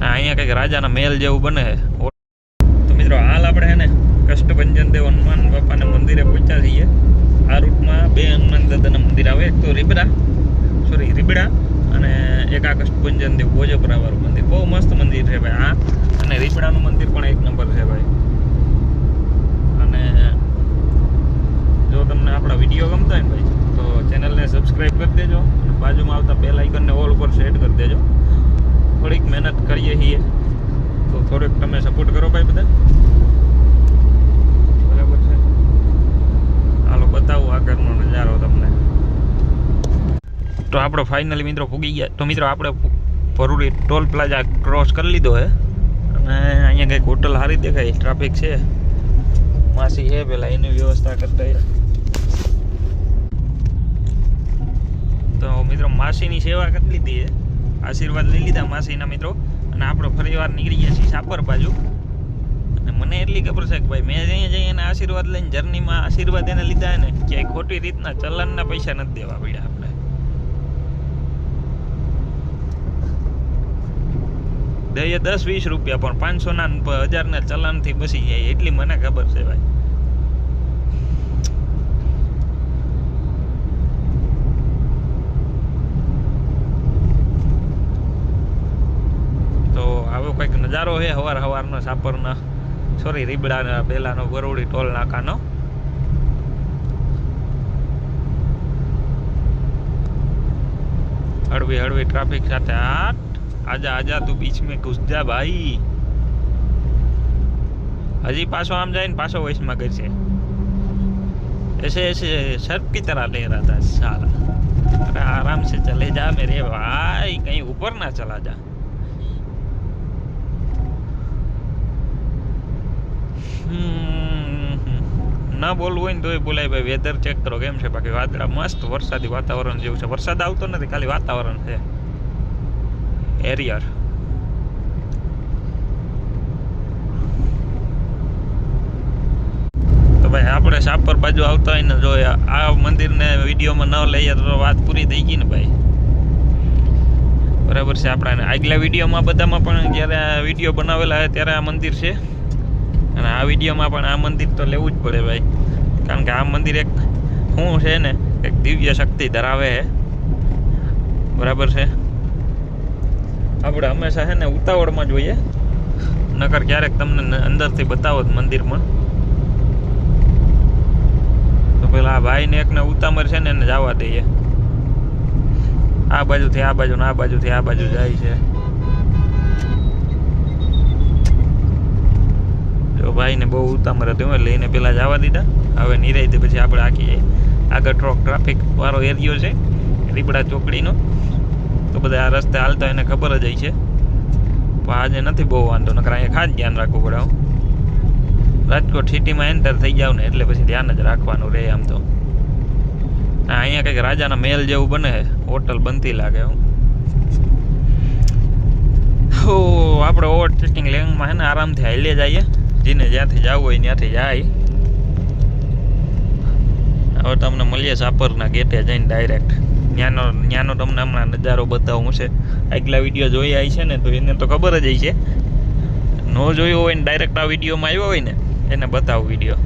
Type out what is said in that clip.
અહીંયા કંઈક રાજાના મહેલ જેવું બને છે. તો મિત્રો હાલ આપણે હે ને કષ્ટભંજન દેવ હનુમાન બાપાના મંદિરે પહોંચ્યા છીએ. આ રૂટમાં બે હનુમાન દાદાના મંદિર આવે, એક તો રીબડા અને એક આ કષ્ટભંજન દેવ ભોજપરાવાળું મંદિર. બહુ મસ્ત મંદિર છે ભાઈ આ, અને રીબડાનું મંદિર પણ એક નંબર છે ભાઈ. અને જો તમને આપણા વિડીયો ગમતા હોય ને ભાઈ તો ચેનલને સબસ્ક્રાઈબ કરી દેજો અને બાજુમાં આવતા બેલ આઇકનને ઓલ ઉપર સેટ કરી દેજો. થોડીક મહેનત કરીએ છીએ તો થોડુંક તમે સપોર્ટ કરો ભાઈ બધા, બરાબર છે? હાલો બતાવું આગળનો નજારો તમને. તો આપણે ફાઇનલી મિત્રો પૂગી ગયા. તો મિત્રો આપણે ભરૂડી ટોલ પ્લાઝા ક્રોસ કરી લીધો છે અને અહીંયા કંઈક હોટલ સારી દેખાય, ટ્રાફિક છે, માસી છે પેલા એની વ્યવસ્થા કરતા. તો મિત્રો માસીની સેવા કરી લીધી છે, આશીર્વાદ લઈ લીધા માસીના મિત્રો, અને આપણે ફરીવાર નીકળી ગયા છીએ સાપર બાજુ. અને મને એટલી ખબર છે કે ભાઈ મેં અહીંયા જઈ એને આશીર્વાદ લઈને જર્નીમાં આશીર્વાદ એને લીધા ને ક્યાંય ખોટી રીતના ચલણના પૈસા નથી દેવા પડ્યા આપણે. દઈએ 10-20 રૂપિયા પણ 500ના 1000ના ચલણથી બસી જાય એટલી મને ખબર છે ભાઈ. તો આવો કંઈક નજારો છે સવારનો સાપરના રીબડાના પહેલાનો ભરૂડી ટોલ નાકાનો. હળવી ટ્રાફિક સાથે આજા તું બીચ में घुस जा भाई. હજી પાછો આમ જાય ને પાછો વૈશમાં કરશે. ऐसे सर्प की तरह ले रहा था साला. अरे आराम से चले जा मेरे भाई, कहीं ऊपर ना चला जा. ના બોલવું હોય ને તોય બોલાય ભાઈ. વેધર ચેક કરો કેમ છે, બાકી વાદળા મસ્ત વરસાદી વાતાવરણ જેવું છે. વરસાદ આવતો નથી, ખાલી વાતાવરણ છે એરિયર. તો ભાઈ આપણે સાપર બાજુ આવતા હોય ને જો આ મંદિરને વિડીયોમાં ન લઈએ તો વાત પૂરી થઈ ગઈ ને ભાઈ, બરાબર છે? આપણા આગલા વિડીયોમાં બધામાં પણ જ્યારે વિડીયો બનાવેલા છે ત્યારે આ મંદિર છે, અને આ વિડીયોમાં પણ આ મંદિર તો લેવું જ પડે ભાઈ, કારણ કે આ મંદિર એક શું છે ને એક દિવ્ય શક્તિ ધરાવે છે, બરાબર છે? આપણે હંમેશા છે ને ઉતાવળમાં જોઈએ, નકર ક્યારેક તમને અંદરથી બતાવો મંદિરમાં. તો પેલા આ ભાઈને એકને ઉતામર છે ને એને જવા દઈએ. આ બાજુથી આ બાજુ ને આ બાજુથી આ બાજુ જાય છે. જો ભાઈને બહુ ઉતામર હતું એટલે એને પેલા જવા દીધા. હવે નિરાઈ પછી આપણે આખી આગળ ટ્રાફિક વાળો એરિયો છે રીબડા ચોકડીનો, તો બધા આ રસ્તે હાલતા એને ખબર જ છે. પણ આજે નથી બહુ વાંધો, નકર અહીંયા ખાસ ધ્યાન રાખવું પડે. રાજકોટ સિટીમાં એન્ટર થઈ જાવ ને એટલે પછી ધ્યાન જ રાખવાનું રહે. આમ તો અહીંયા કંઈક રાજાના મહેલ જેવું બને છે, હોટલ બનતી લાગે. આપણે ઓવર ટેસ્ટિંગ લેંગમાં છે ને આરામથી હાલે જઈએ, જેને જ્યાંથી જવું હોય ત્યાંથી જાય. હવે તમને મળીએ સાપરના ગેટે જઈને ડાયરેક્ટ. ત્યાંનો તમને હમણાં નજારો બતાવું છે. આગલા વિડીયો જોઈ આવી છે ને તો એને તો ખબર જ છે. ન જોયો હોય ને ડાયરેક્ટ આ વિડીયોમાં આવ્યો હોય ને એને બતાવું વિડીયો.